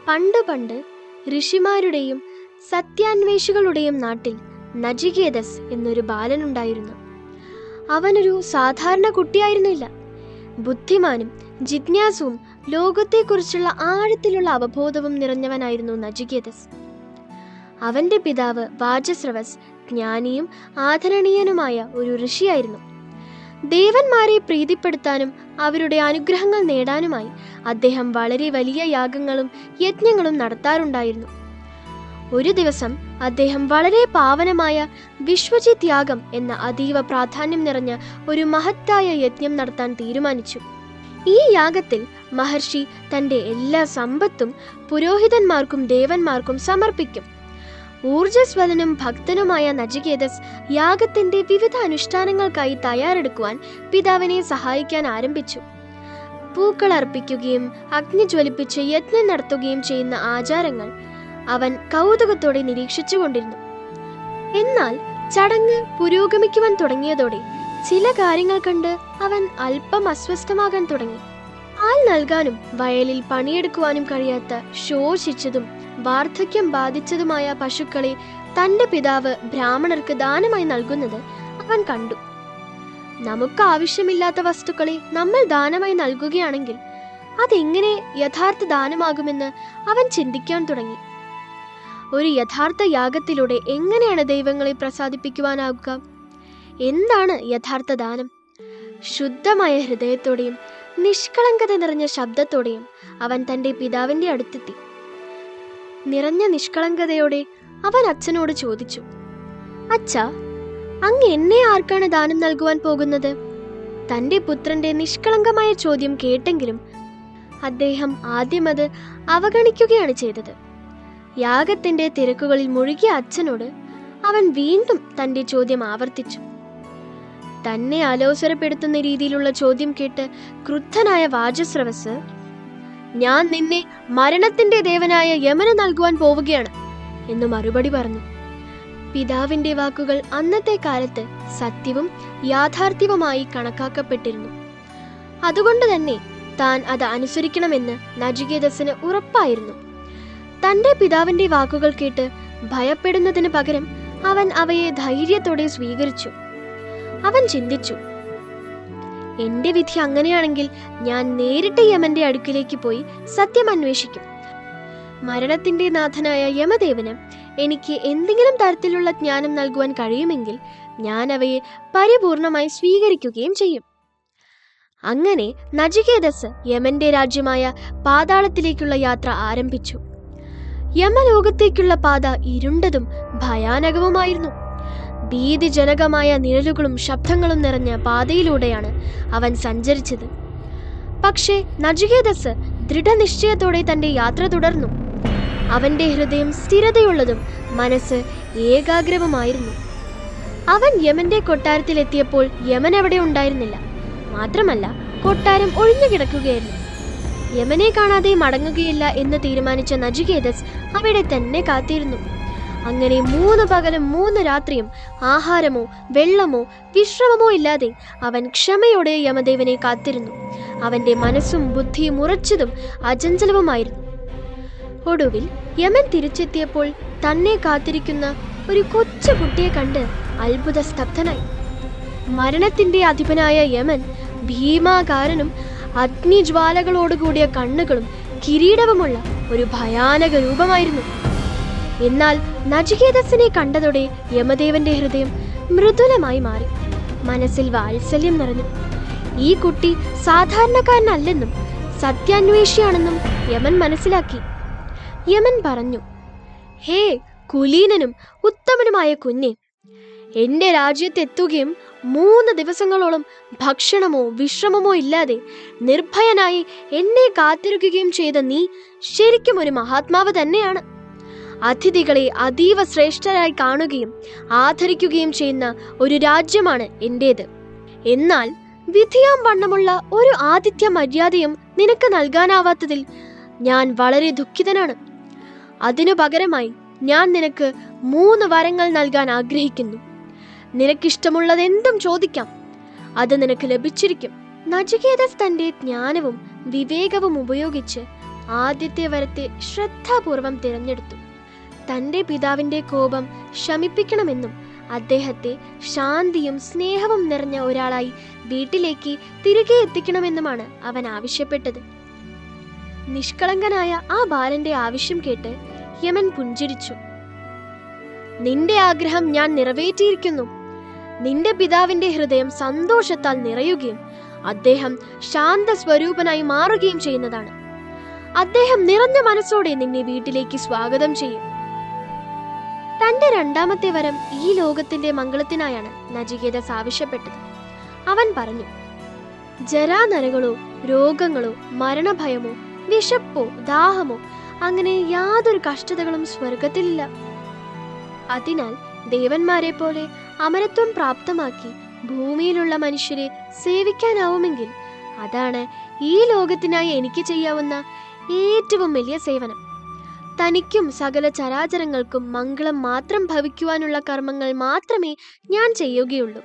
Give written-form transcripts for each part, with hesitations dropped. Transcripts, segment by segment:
പണ്ട് പണ്ട് ഋഷിമാരുടെയും സത്യാന്വേഷികളുടെയും നാട്ടിൽ നചികേതസ് എന്നൊരു ബാലനുണ്ടായിരുന്നു. അവനൊരു സാധാരണ കുട്ടിയായിരുന്നില്ല. ബുദ്ധിമാനും ജിജ്ഞാസുവും ലോകത്തെക്കുറിച്ചുള്ള ആഴത്തിലുള്ള അവബോധവും നിറഞ്ഞവനായിരുന്നു നചികേതസ്. അവന്റെ പിതാവ് വാജസ്രവസ് ജ്ഞാനിയും ആദരണീയനുമായ ഒരു ഋഷിയായിരുന്നു. ദേവന്മാരെ പ്രീതിപ്പെടുത്താനും അവരുടെ അനുഗ്രഹങ്ങൾ നേടാനുമായി അദ്ദേഹം വളരെ വലിയ യാഗങ്ങളും യജ്ഞങ്ങളും നടത്താറുണ്ടായിരുന്നു. ഒരു ദിവസം അദ്ദേഹം വളരെ പാവനമായ വിശ്വജിത് യാഗം എന്ന അതീവ പ്രാധാന്യം നിറഞ്ഞ ഒരു മഹത്തായ യജ്ഞം നടത്താൻ തീരുമാനിച്ചു. ഈ യാഗത്തിൽ മഹർഷി തൻ്റെ എല്ലാ സമ്പത്തും പുരോഹിതന്മാർക്കും ദേവന്മാർക്കും സമർപ്പിക്കും. ഊർജ്ജസ്വലനും ഭക്തനുമായ നചികേതസ് യാഗത്തിന്റെ വിവിധ അനുഷ്ഠാനങ്ങൾക്കായി തയ്യാറെടുക്കുവാൻ പിതാവിനെ സഹായിക്കാൻ ആരംഭിച്ചു. പൂക്കൾ അർപ്പിക്കുകയും അഗ്നി ജ്വലിപ്പിച്ച് യജ്ഞം നടത്തുകയും ചെയ്യുന്ന ആചാരങ്ങൾ അവൻ കൗതുകത്തോടെ നിരീക്ഷിച്ചുകൊണ്ടിരുന്നു. എന്നാൽ ചടങ്ങ് പുരോഗമിക്കുവാൻ തുടങ്ങിയതോടെ ചില കാര്യങ്ങൾ കണ്ട് അവൻ അല്പം അസ്വസ്ഥമാകാൻ തുടങ്ങി. പാൽ നൽകാനും വയലിൽ പണിയെടുക്കുവാനും കഴിയാത്ത ശോഷിച്ചതും വാർദ്ധക്യം ബാധിച്ചതുമായ പശുക്കളെ തന്റെ പിതാവ് ബ്രാഹ്മണർക്ക് ദാനമായി നൽകുന്നത് അവൻ കണ്ടു. നമുക്ക് ആവശ്യമില്ലാത്ത വസ്തുക്കളെ നമ്മൾ ദാനമായി നൽകുകയാണെങ്കിൽ അതെങ്ങനെ യഥാർത്ഥ ദാനമാകുമെന്ന് അവൻ ചിന്തിക്കാൻ തുടങ്ങി. ഒരു യഥാർത്ഥ യാഗത്തിലൂടെ എങ്ങനെയാണ് ദൈവങ്ങളെ പ്രസാദിപ്പിക്കുവാനാകുക? എന്താണ് യഥാർത്ഥ ദാനം? ശുദ്ധമായ ഹൃദയത്തോടെയും നിഷ്കളങ്കത നിറഞ്ഞ ശബ്ദത്തോടെയും അവൻ തൻ്റെ പിതാവിൻ്റെ അടുത്തെത്തി. നിറഞ്ഞ നിഷ്കളങ്കതയോടെ അവൻ അച്ഛനോട് ചോദിച്ചു, അച്ഛാ, അങ്ങ് എന്നെ ആർക്കാണ് ദാനം നൽകുവാൻ പോകുന്നത്? തൻ്റെ പുത്രന്റെ നിഷ്കളങ്കമായ ചോദ്യം കേട്ടെങ്കിലും അദ്ദേഹം ആദ്യം അത് അവഗണിക്കുകയാണ് ചെയ്തത്. യാഗത്തിന്റെ തിരക്കുകളിൽ മുഴുകിയ അച്ഛനോട് അവൻ വീണ്ടും തന്റെ ചോദ്യം ആവർത്തിച്ചു. തന്നെ അലോസരപ്പെടുത്തുന്ന രീതിയിലുള്ള ചോദ്യം കേട്ട് ക്രുദ്ധനായ വാജസ്രവസ്, ഞാൻ നിന്നെ മരണത്തിന്റെ ദേവനായ യമന് നൽകുവാൻ പോവുകയാണ് എന്ന് മറുപടി പറഞ്ഞു. പിതാവിന്റെ വാക്കുകൾ അന്നത്തെ കാലത്ത് സത്യവും യാഥാർത്ഥ്യവുമായി കണക്കാക്കപ്പെട്ടിരുന്നു. അതുകൊണ്ട് തന്നെ താൻ അത് അനുസരിക്കണമെന്ന് നചികേതസിന് ഉറപ്പായിരുന്നു. തന്റെ പിതാവിന്റെ വാക്കുകൾ കേട്ട് ഭയപ്പെടുന്നതിന് പകരം അവൻ അവയെ ധൈര്യത്തോടെ സ്വീകരിച്ചു. അവൻ ചിന്തിച്ചു, എന്റെ വിധി അങ്ങനെയാണെങ്കിൽ ഞാൻ നേരിട്ട് യമന്റെ അടുക്കിലേക്ക് പോയി സത്യം അന്വേഷിക്കും. മരണത്തിന്റെ നാഥനായ യമദേവന് എനിക്ക് എന്തെങ്കിലും തരത്തിലുള്ള ജ്ഞാനം നൽകുവാൻ കഴിയുമെങ്കിൽ ഞാൻ അവയെ പരിപൂർണമായി സ്വീകരിക്കുകയും ചെയ്യും. അങ്ങനെ നചികേതസ് യമന്റെ രാജ്യമായ പാതാളത്തിലേക്കുള്ള യാത്ര ആരംഭിച്ചു. യമലോകത്തേക്കുള്ള പാത ഇരുണ്ടതും ഭയാനകവുമായിരുന്നു. ഭീതിജനകമായ നിഴലുകളും ശബ്ദങ്ങളും നിറഞ്ഞ പാതയിലൂടെയാണ് അവൻ സഞ്ചരിച്ചത്. പക്ഷേ നചികേതസ് ദൃഢനിശ്ചയത്തോടെ തന്റെ യാത്ര തുടർന്നു. അവന്റെ ഹൃദയം സ്ഥിരതയുള്ളതും മനസ്സ് ഏകാഗ്രവുമായിരുന്നു. അവൻ യമന്റെ കൊട്ടാരത്തിലെത്തിയപ്പോൾ യമൻ അവിടെ ഉണ്ടായിരുന്നില്ല. മാത്രമല്ല, കൊട്ടാരം ഒഴിഞ്ഞു കിടക്കുകയായിരുന്നു. യമനെ കാണാതെ മടങ്ങുകയില്ല എന്ന് തീരുമാനിച്ച നചികേതസ് അവിടെ തന്നെ കാത്തിരുന്നു. അങ്ങനെ 3 പകലും 3 രാത്രിയും ആഹാരമോ വെള്ളമോ വിശ്രമമോ ഇല്ലാതെ അവൻ ക്ഷമയോടെ യമദേവനെ കാത്തിരുന്നു. അവന്റെ മനസ്സും ബുദ്ധിയും ഉറച്ചതും അചഞ്ചലവുമായിരുന്നു. ഒടുവിൽ യമൻ തിരിച്ചെത്തിയപ്പോൾ തന്നെ കാത്തിരിക്കുന്ന ഒരു കൊച്ചു കുട്ടിയെ കണ്ട് അത്ഭുത സ്തബ്ധനായി. മരണത്തിന്റെ അധിപനായ യമൻ ഭീമാകാരനും അഗ്നിജ്വാലകളോടുകൂടിയ കണ്ണുകളും കിരീടവുമുള്ള ഒരു ഭയാനക രൂപമായിരുന്നു. എന്നാൽ നചികേതസിനെ കണ്ടതോടെ യമദേവന്റെ ഹൃദയം മൃദുലമായി മാറി. മനസ്സിൽ വാത്സല്യം നിറഞ്ഞു. ഈ കുട്ടി സാധാരണക്കാരനല്ലെന്നും സത്യാന്വേഷിയാണെന്നും യമൻ മനസ്സിലാക്കി. യമൻ പറഞ്ഞു, ഹേ കുലീനനും ഉത്തമനുമായ കുഞ്ഞെ, എന്റെ രാജ്യത്തെത്തുകയും 3 ദിവസങ്ങളോളം ഭക്ഷണമോ വിശ്രമമോ ഇല്ലാതെ നിർഭയനായി എന്നെ കാത്തിരിക്കുകയും ചെയ്ത നീ ശരിക്കും ഒരു മഹാത്മാവ് തന്നെയാണ്. അതിഥികളെ അതീവ ശ്രേഷ്ഠരായി കാണുകയും ആദരിക്കുകയും ചെയ്യുന്ന ഒരു രാജ്യമാണ് എൻ്റേത്. എന്നാൽ വിധിയാം വണ്ണമുള്ള ഒരു ആതിഥ്യ മര്യാദയും നിനക്ക് നൽകാനാവാത്തതിൽ ഞാൻ വളരെ ദുഃഖിതനാണ്. അതിനു പകരമായി ഞാൻ നിനക്ക് 3 വരങ്ങൾ നൽകാൻ ആഗ്രഹിക്കുന്നു. നിനക്കിഷ്ടമുള്ളതെന്തും ചോദിക്കാം, അത് നിനക്ക് ലഭിച്ചിരിക്കും. നചികേതസ് തന്റെ ജ്ഞാനവും വിവേകവും ഉപയോഗിച്ച് ആദ്യത്തെ വരത്തെ ശ്രദ്ധാപൂർവം തിരഞ്ഞെടുത്തു. തന്റെ പിതാവിന്റെ കോപം ശമിപ്പിക്കണമെന്നും അദ്ദേഹത്തെ ശാന്തിയും സ്നേഹവും നിറഞ്ഞ ഒരാളായി വീട്ടിലേക്ക് തിരികെ എത്തിക്കണമെന്നുമാണ് അവൻ ആവശ്യപ്പെട്ടത്. നിഷ്കളങ്കനായ ആ ബാലന്റെ ആവശ്യം കേട്ട് യമൻ പുഞ്ചിരിച്ചു. നിന്റെ ആഗ്രഹം ഞാൻ നിറവേറ്റിയിരിക്കുന്നു. നിന്റെ പിതാവിന്റെ ഹൃദയം സന്തോഷത്താൽ നിറയുകയും അദ്ദേഹം ശാന്ത സ്വരൂപനായി മാറുകയും ചെയ്യുന്നതാണ്. അദ്ദേഹം നിറഞ്ഞ മനസ്സോടെ നിന്നെ വീട്ടിലേക്ക് സ്വാഗതം ചെയ്യും. തന്റെ രണ്ടാമത്തെ വരം ഈ ലോകത്തിന്റെ മംഗളത്തിനായാണ് നചികേതസ് ആവശ്യപ്പെട്ടത്. അവൻ പറഞ്ഞു, ജരാനരകളോ രോഗങ്ങളോ മരണഭയമോ വിശപ്പോ ദാഹമോ അങ്ങനെ യാതൊരു കഷ്ടതകളും സ്വർഗത്തിലില്ല. അതിനാൽ ദേവന്മാരെ പോലെ അമരത്വം പ്രാപ്തമാക്കി ഭൂമിയിലുള്ള മനുഷ്യരെ സേവിക്കാനാവുമെങ്കിൽ അതാണ് ഈ ലോകത്തിനായി എനിക്ക് ചെയ്യാവുന്ന ഏറ്റവും വലിയ സേവനം. തനിക്കും സകല ചരാചരങ്ങൾക്കും മംഗളം മാത്രം ഭവിക്കുവാനുള്ള കർമ്മങ്ങൾ മാത്രമേ ഞാൻ ചെയ്യുകയുള്ളൂ.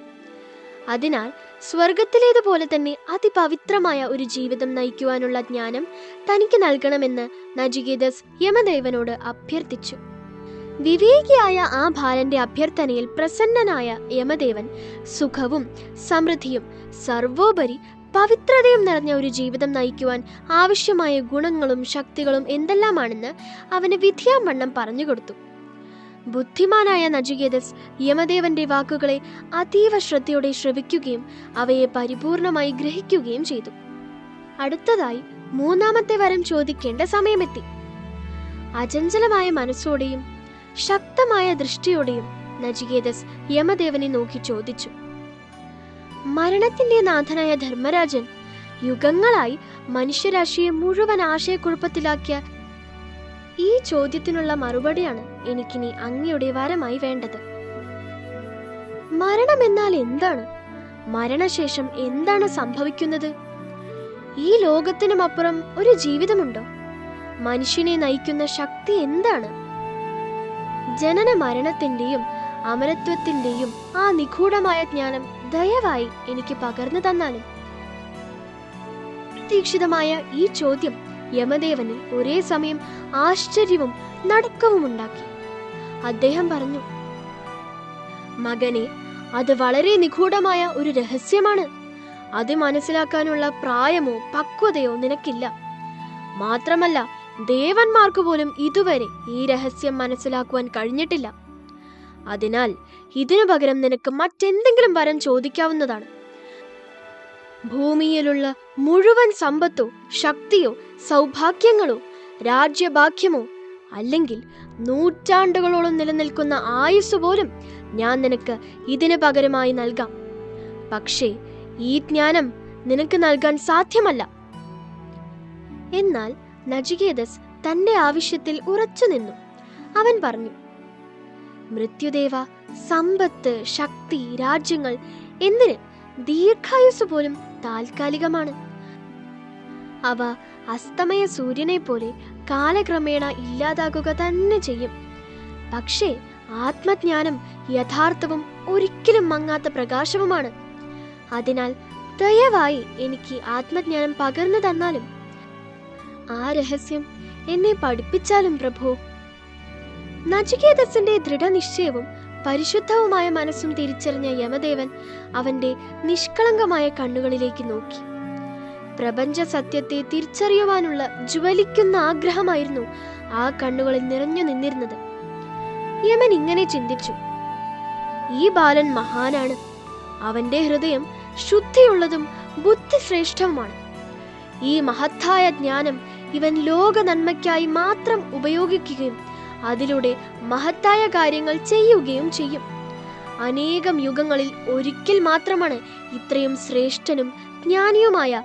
അതിനാൽ സ്വർഗത്തിലേതുപോലെ തന്നെ അതിപവിത്രമായ ഒരു ജീവിതം നയിക്കുവാനുള്ള ജ്ഞാനം തനിക്ക് നൽകണമെന്ന് നചികേതസ് യമദേവനോട് അഭ്യർത്ഥിച്ചു. വിവേകിയായ ആ ബാലന്റെ അഭ്യർത്ഥനയിൽ പ്രസന്നനായ യമദേവൻ സുഖവും സമൃദ്ധിയും സർവോപരി പവിത്രതയും നിറഞ്ഞ ഒരു ജീവിതം നയിക്കുവാൻ ആവശ്യമായ ഗുണങ്ങളും ശക്തികളും എന്തെല്ലാമാണെന്ന് അവന് വിധിയാവണ്ണം പറഞ്ഞുകൊടുത്തു. ബുദ്ധിമാനായ നചികേതസ് യമദേവന്റെ വാക്കുകളെ അതീവ ശ്രദ്ധയോടെ ശ്രവിക്കുകയും അവയെ പരിപൂർണമായി ഗ്രഹിക്കുകയും ചെയ്തു. അടുത്തതായി മൂന്നാമത്തെ വരം ചോദിക്കേണ്ട സമയമെത്തി. അചഞ്ചലമായ മനസ്സോടെയും ശക്തമായ ദൃഷ്ടിയോടെയും നചികേതസ് യമദേവനെ നോക്കി ചോദിച്ചു. മരണത്തിന്റെ നാഥനായ ധർമ്മരാജൻ യുഗങ്ങളായി മനുഷ്യരാശിയെ മുഴുവൻ ആശയക്കുഴപ്പത്തിലാക്കിയ ഈ ചോദ്യത്തിനുള്ള മറുപടിയാണ് എനിക്കിനി അങ്ങയുടെ വരമായി വേണ്ടത്. മരണം എന്നാൽ എന്താണ്? മരണശേഷം എന്താണ് സംഭവിക്കുന്നത്? ഈ ലോകത്തിനുമപ്പുറം ഒരു ജീവിതമുണ്ടോ? മനുഷ്യനെ നയിക്കുന്ന ശക്തി എന്താണ്? ജനന മരണത്തിന്റെയും അമരത്വത്തിന്റെയും ആ നിഗൂഢമായ ജ്ഞാനം ദയവായി എനിക്ക് പകർന്നു തന്നാലും. പ്രതീക്ഷിതമായ ഈ ചോദ്യം യമദേവനിൽ ഒരേ സമയം ആശ്ചര്യവും നടുക്കവും ഉണ്ടാക്കി. അദ്ദേഹം പറഞ്ഞു, മകനെ, അത് വളരെ നിഗൂഢമായ ഒരു രഹസ്യമാണ്. അത് മനസ്സിലാക്കാനുള്ള പ്രായമോ പക്വതയോ നിനക്കില്ല. മാത്രമല്ല, ദേവന്മാർക്ക് പോലും ഇതുവരെ ഈ രഹസ്യം മനസ്സിലാക്കുവാൻ കഴിഞ്ഞിട്ടില്ല. അതിനാൽ ഇതിനു പകരം നിനക്ക് മറ്റെന്തെങ്കിലും വരം ചോദിക്കാവുന്നതാണ്. ഭൂമിയിലുള്ള മുഴുവൻ സമ്പത്തോ ശക്തിയോ സൗഭാഗ്യങ്ങളോ രാജ്യഭാഗ്യമോ അല്ലെങ്കിൽ നൂറ്റാണ്ടുകളോളം നിലനിൽക്കുന്ന ആയുസ് പോലും ഞാൻ നിനക്ക് ഇതിനു പകരമായി നൽകാം. പക്ഷേ ഈ ജ്ഞാനം നിനക്ക് നൽകാൻ സാധ്യമല്ല. എന്നാൽ നചികേതസ് തന്റെ ആവശ്യത്തിൽ ഉറച്ചു നിന്നു. അവൻ പറഞ്ഞു, മൃത്യുദേവ, സമ്പത്ത്, ശക്തി, രാജ്യങ്ങൾ എന്തിന്? ദീർഘായുസ് പോലും താൽക്കാലികമാണ്. അവ അസ്തമയ സൂര്യനെ പോലെ കാലക്രമേണ ഇല്ലാതാകുക തന്നെ ചെയ്യും. പക്ഷേ ആത്മജ്ഞാനം യഥാർത്ഥവും ഒരിക്കലും മങ്ങാത്ത പ്രകാശവുമാണ്. അതിനാൽ ദയവായി എനിക്ക് ആത്മജ്ഞാനം പകർന്നു തന്നാലും ആ രഹസ്യം എന്നെ പഠിപ്പിച്ചാലും പ്രഭു. നചികേതസിന്റെ ദൃഢനിശ്ചയവും പരിശുദ്ധവുമായ മനസ്സും തിരിച്ചറിഞ്ഞ യമദേവൻ അവന്റെ നിഷ്കളങ്കമായ കണ്ണുകളിലേക്ക് നോക്കി. പ്രപഞ്ച സത്യത്തെ തിരിച്ചറിയുവാനുള്ള ജ്വലിക്കുന്ന ആഗ്രഹമായിരുന്നു ആ കണ്ണുകളിൽ നിറഞ്ഞു നിന്നിരുന്നത്. യമൻ ഇങ്ങനെ ചിന്തിച്ചു, ഈ ബാലൻ മഹാനാണ്. അവന്റെ ഹൃദയം ശുദ്ധിയുള്ളതും ബുദ്ധിശ്രേഷ്ഠവുമാണ്. ഈ മഹത്തായ ജ്ഞാനം ഇവൻ ലോക നന്മയ്ക്കായി മാത്രം ഉപയോഗിക്കുകയും അതിലൂടെ മഹത്തായ കാര്യങ്ങൾ ചെയ്യുകയും ചെയ്യും. അനേകം യുഗങ്ങളിൽ ഒരിക്കൽ മാത്രമാണ് ഇത്രയും ശ്രേഷ്ഠനും ജ്ഞാനിയുമായ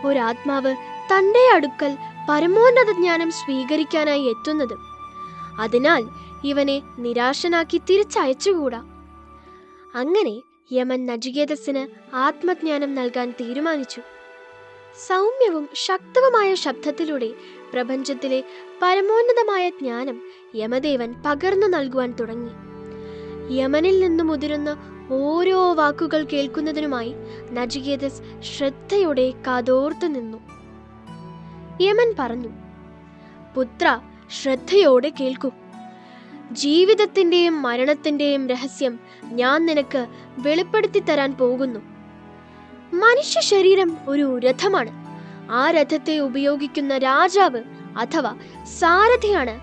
ഒരാത്മാവ് തന്റെ അടുക്കൽ പരമോന്നത ജ്ഞാനം സ്വീകരിക്കാനായി എത്തുന്നത്. അതിനാൽ ഇവനെ നിരാശനാക്കി തിരിച്ചയച്ചുകൂടാ. അങ്ങനെ യമൻ നചികേതസിന് ആത്മജ്ഞാനം നൽകാൻ തീരുമാനിച്ചു. സൗമ്യവും ശക്തവുമായ ശബ്ദത്തിലൂടെ പ്രപഞ്ചത്തിലെ പരമോന്നതമായ ജ്ഞാനം യമദേവൻ പകർന്നു നൽകുവാൻ തുടങ്ങി. യമനിൽ നിന്നും ഉതിരുന്ന ഓരോ വാക്കുകൾ കേൾക്കുന്നതിനുമായി നചികേതസ് ശ്രദ്ധയോടെ കാതോർത്തു നിന്നു. യമൻ പറഞ്ഞു, പുത്ര, ശ്രദ്ധയോടെ കേൾക്കൂ. ജീവിതത്തിന്റെയും മരണത്തിന്റെയും രഹസ്യം ഞാൻ നിനക്ക് വെളിപ്പെടുത്തി തരാൻ പോകുന്നു. മനുഷ്യ ശരീരം ഒരു രഥമാണ്. ആ രഥത്തെ ഉപയോഗിക്കുന്ന രാജാവ് അഥവാ സാരഥിയാണ്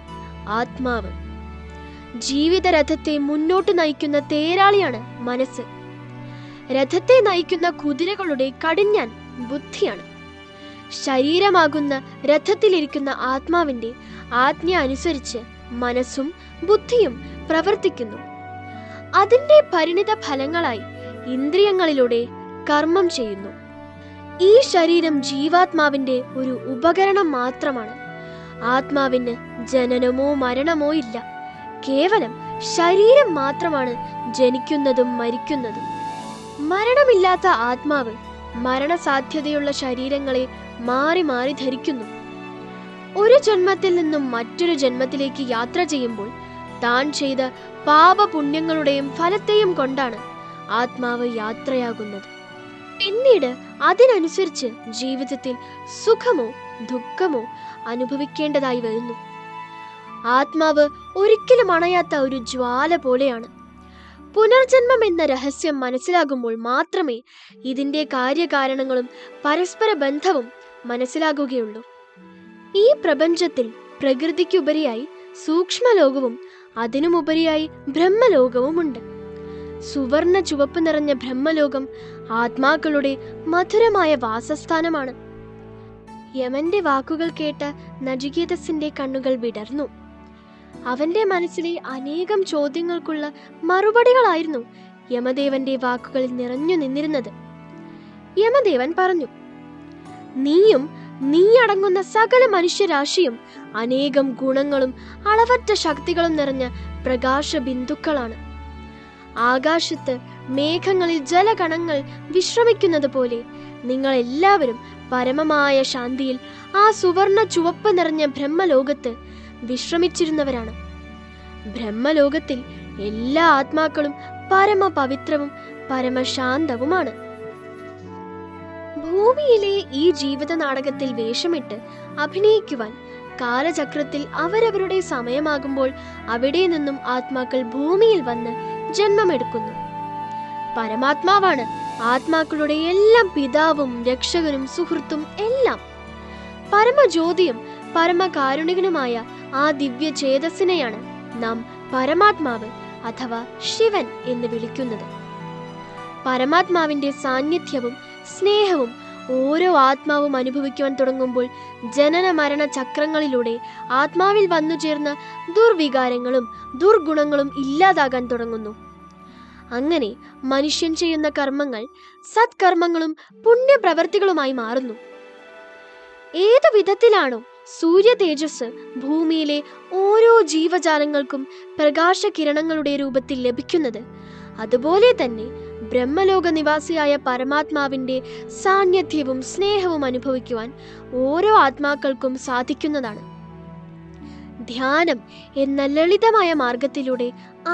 ആത്മാവ്. ജീവിതരഥത്തെ മുന്നോട്ട് നയിക്കുന്ന തേരാളിയാണ് മനസ്സ്. രഥത്തെ നയിക്കുന്ന കുതിരകളുടെ കടിഞ്ഞാൻ ബുദ്ധിയാണ്. ശരീരമാകുന്ന രഥത്തിലിരിക്കുന്ന ആത്മാവിന്റെ ആജ്ഞ അനുസരിച്ച് മനസ്സും ബുദ്ധിയും പ്രവർത്തിക്കുന്നു. അതിന്റെ പരിണിത ഫലങ്ങളായി ഇന്ദ്രിയങ്ങളിലൂടെ കർമ്മം ചെയ്യുന്നു. ഈ ശരീരം ജീവാത്മാവിന്റെ ഒരു ഉപകരണം മാത്രമാണ്. ആത്മാവിന് ജനനമോ മരണമോ ഇല്ല. കേവലം ശരീരം മാത്രമാണ് ജനിക്കുന്നതും മരിക്കുന്നതും. മരണമില്ലാത്ത ആത്മാവ് മരണസാധ്യതയുള്ള ശരീരങ്ങളെ മാറി മാറി ധരിക്കുന്നു. ഒരു ജന്മത്തിൽ നിന്നും മറ്റൊരു ജന്മത്തിലേക്ക് യാത്ര ചെയ്യുമ്പോൾ താൻ ചെയ്ത പാപപുണ്യങ്ങളുടെയും ഫലത്തെയും കൊണ്ടാണ് ആത്മാവ് യാത്രയാകുന്നത്. പിന്നീട് അതിനനുസരിച്ച് ജീവിതത്തിൽ സുഖമോ ദുഃഖമോ അനുഭവിക്കേണ്ടതായി വരുന്നു. ആത്മാവ് ഒരിക്കലും അണയാത്ത ഒരു ജ്വാല പോലെയാണ്. പുനർജന്മം എന്ന രഹസ്യം മനസ്സിലാകുമ്പോൾ മാത്രമേ ഇതിന്റെ കാര്യകാരണങ്ങളും പരസ്പര ബന്ധവും മനസ്സിലാകുകയുള്ളൂ. ഈ പ്രപഞ്ചത്തിൽ പ്രകൃതിക്കുപരിയായി സൂക്ഷ്മലോകവും അതിനുമുപരിയായി ബ്രഹ്മലോകവുമുണ്ട്. സുവർണ ചുവപ്പ് നിറഞ്ഞ ബ്രഹ്മലോകം ആത്മാക്കളുടെ മധുരമായ വാസസ്ഥാനമാണ്. യമന്റെ വാക്കുകൾ കേട്ട നചികേതസിന്റെ കണ്ണുകൾ വിടർന്നു. അവന്റെ മനസ്സിലെ അനേകം ചോദ്യങ്ങൾക്കുള്ള മറുപടികളായിരുന്നു യമദേവന്റെ വാക്കുകളിൽ നിറഞ്ഞു നിന്നിരുന്നത്. യമദേവൻ പറഞ്ഞു, നീയും നീ അടങ്ങുന്ന സകല മനുഷ്യരാശിയും അനേകം ഗുണങ്ങളും അളവറ്റ ശക്തികളും നിറഞ്ഞ പ്രകാശ ബിന്ദുക്കളാണ്. ആകാശത്ത് മേഘങ്ങളിൽ ജലകണങ്ങൾ വിശ്രമിക്കുന്നത് പോലെ നിങ്ങൾ എല്ലാവരും പരമമായ ശാന്തിയിൽ ആ സുവർണ ചുവപ്പ് നിറഞ്ഞ ബ്രഹ്മലോകത്ത് വിശ്രമിച്ചിരുന്നവരാണ്. ബ്രഹ്മലോകത്തിൽ എല്ലാ ആത്മാക്കളും പരമപവിത്രവും പരമശാന്തവുമാണ്. ഭൂമിയിലെ ഈ ജീവിത നാടകത്തിൽ വേഷമിട്ട് അഭിനയിക്കുവാൻ കാലചക്രത്തിൽ അവരവരുടെ സമയമാകുമ്പോൾ അവിടെ നിന്നും ആത്മാക്കൾ ഭൂമിയിൽ വന്ന് ജന്മമെടുക്കുന്നു. പരമാത്മാവാണ് ആത്മാക്കളുടെ എല്ലാം പിതാവും രക്ഷകനും സുഹൃത്തും എല്ലാം. പരമജ്യോതിയും പരമകാരുണികനുമായ ആ ദിവ്യ ചേതസ്സിനെയാണ് നാം പരമാത്മാവ് അഥവാ ശിവൻ എന്ന് വിളിക്കുന്നത്. പരമാത്മാവിന്റെ സാന്നിധ്യവും സ്നേഹവും ഓരോ ആത്മാവും അനുഭവിക്കുവാൻ തുടങ്ങുമ്പോൾ ജനന മരണ ചക്രങ്ങളിലൂടെ ആത്മാവിൽ വന്നു ചേർന്ന ദുർവികാരങ്ങളും ദുർഗുണങ്ങളും ഇല്ലാതാകാൻ തുടങ്ങുന്നു. അങ്ങനെ മനുഷ്യൻ ചെയ്യുന്ന കർമ്മങ്ങൾ സത്കർമ്മങ്ങളും പുണ്യപ്രവർത്തികളുമായി മാറുന്നു. ഏതു വിധത്തിലാണോ സൂര്യ തേജസ് ഭൂമിയിലെ ഓരോ ജീവജാലങ്ങൾക്കും പ്രകാശകിരണങ്ങളുടെ രൂപത്തിൽ ലഭിക്കുന്നത്, അതുപോലെ തന്നെ ബ്രഹ്മലോക നിവാസിയായ പരമാത്മാവിന്റെ സാന്നിധ്യവും സ്നേഹവും അനുഭവിക്കുവാൻ ഓരോ ആത്മാക്കൾക്കും സാധിക്കുന്നതാണ്. ധ്യാനം എന്ന ലളിതമായ മാർഗത്തിലൂടെ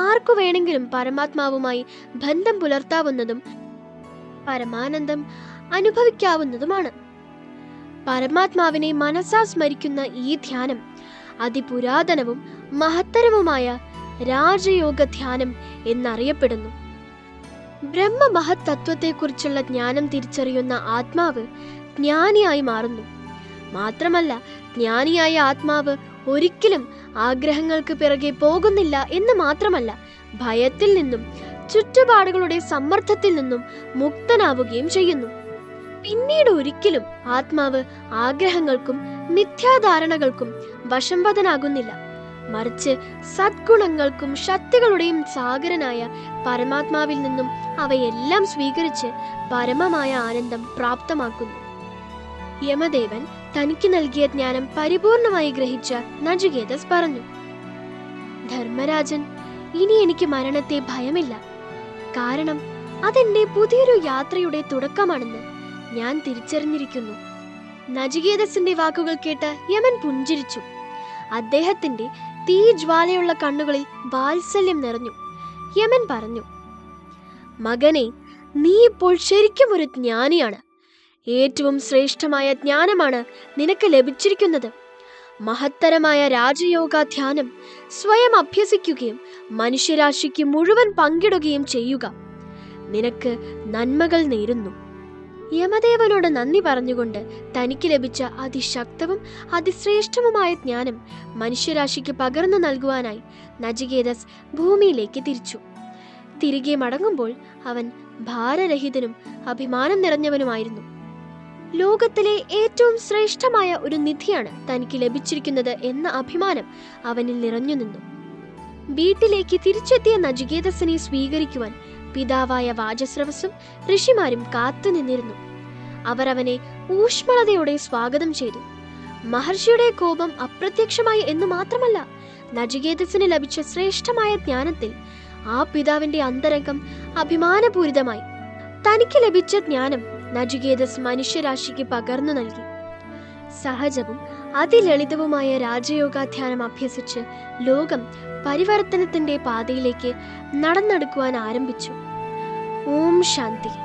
ആർക്കു വേണമെങ്കിലും പരമാത്മാവുമായി ബന്ധം പുലർത്താവുന്നതും പരമാനന്ദം അനുഭവിക്കാവുന്നതുമാണ്. പരമാത്മാവിനെ മനസ്സാ സ്മരിക്കുന്ന ഈ ധ്യാനം അതിപുരാതനവും മഹത്തരവുമായ രാജയോഗ ധ്യാനം എന്നറിയപ്പെടുന്നു. ബ്രഹ്മ മഹത് തത്വത്തെക്കുറിച്ചുള്ള ജ്ഞാനം തിരിച്ചറിയുന്ന ആത്മാവ് ജ്ഞാനിയായി മാറുന്നു. മാത്രമല്ല, ജ്ഞാനിയായ ആത്മാവ് ഒരിക്കലും ആഗ്രഹങ്ങൾക്ക് പിറകെ പോകുന്നില്ല എന്ന് മാത്രമല്ല, ഭയത്തിൽ നിന്നും ചുറ്റുപാടുകളുടെ സമ്മർദ്ദത്തിൽ നിന്നും മുക്തനാവുകയും ചെയ്യുന്നു. പിന്നീട് ഒരിക്കലും ആത്മാവ് ആഗ്രഹങ്ങൾക്കും മിഥ്യാധാരണകൾക്കും വശംവദനാകുന്നില്ല. മറിച്ച് സദ്ഗുണങ്ങൾക്കും ശക്തികളുടെയും സാഗരനായ പരമാത്മാവിൽ നിന്നും അവയെല്ലാം സ്വീകരിച്ച് പരമമായ ആനന്ദം പ്രാപ്തമാക്കുന്നു. യമദേവൻ തനിക്ക് നൽകിയ ജ്ഞാനം പരിപൂർണമായി ഗ്രഹിച്ച നചികേതസ് പറഞ്ഞു, ധർമ്മരാജൻ, ഇനി എനിക്ക് മരണത്തെ ഭയമില്ല. കാരണം അതെന്റെ പുതിയൊരു യാത്രയുടെ തുടക്കമാണെന്ന് ഞാൻ തിരിച്ചറിഞ്ഞിരിക്കുന്നു. നചികേതസിന്റെ വാക്കുകൾ കേട്ട് യമൻ പുഞ്ചിരിച്ചു. അദ്ദേഹത്തിന്റെ തീജ്വാലയുള്ള കണ്ണുകളിൽ വാത്സല്യം നിറഞ്ഞു. യമൻ പറഞ്ഞു, മകനെ, നീ ഇപ്പോൾ ശരിക്കും ഒരു ജ്ഞാനിയാണ്. ഏറ്റവും ശ്രേഷ്ഠമായ ജ്ഞാനമാണ് നിനക്ക് ലഭിച്ചിരിക്കുന്നത്. മഹത്തരമായ രാജയോഗ ധ്യാനം സ്വയം അഭ്യസിക്കുകയും മനുഷ്യരാശിക്ക് മുഴുവൻ പങ്കിടുകയും ചെയ്യുക. നിനക്ക് നന്മകൾ നേരുന്നു. യമദേവനോട് നന്ദി പറഞ്ഞുകൊണ്ട് തനിക്ക് ലഭിച്ച അതിശക്തവും അതിശ്രേഷ്ഠവുമായ ജ്ഞാനം മനുഷ്യരാശിക്ക് പകർന്നു നൽകുവാനായി നചികേതസ് ഭൂമിയിലേക്ക് തിരിച്ചു. തിരികെ മടങ്ങുമ്പോൾ അവൻ ഭാരരഹിതനും അഭിമാനം നിറഞ്ഞവനുമായിരുന്നു. ലോകത്തിലെ ഏറ്റവും ശ്രേഷ്ഠമായ ഒരു നിധിയാണ് തനിക്ക് ലഭിച്ചിരിക്കുന്നത് എന്ന അഭിമാനം അവനിൽ നിറഞ്ഞു നിന്നു. വീട്ടിലേക്ക് തിരിച്ചെത്തിയ നചികേതസിനെ സ്വീകരിക്കുവാൻ പിതാവായ വാജസ്രവസും ഋഷിമാരും കാത്തുനിന്നിരുന്നു. അവർ അവനെ ഊഷ്മളതയോടെ സ്വാഗതം ചെയ്തു. മഹർഷിയുടെ കോപം അപ്രത്യക്ഷമായി എന്ന് മാത്രമല്ല, നചികേതസിന് ലഭിച്ച ശ്രേഷ്ഠമായ ജ്ഞാനത്തിൽ ആ പിതാവിന്റെ അന്തരംഗം അഭിമാനപൂരിതമായി. തനിക്ക് ലഭിച്ച ജ്ഞാനം നചികേതസ് മനുഷ്യരാശിക്ക് പകർന്നു നൽകി. സഹജവും അതിലളിതവുമായ രാജയോഗാധ്യാനം അഭ്യസിച്ച് ലോകം പരിവർത്തനത്തിന്റെ പാതയിലേക്ക് നടന്നെടുക്കുവാൻ ആരംഭിച്ചു. ഓം ശാന്തി.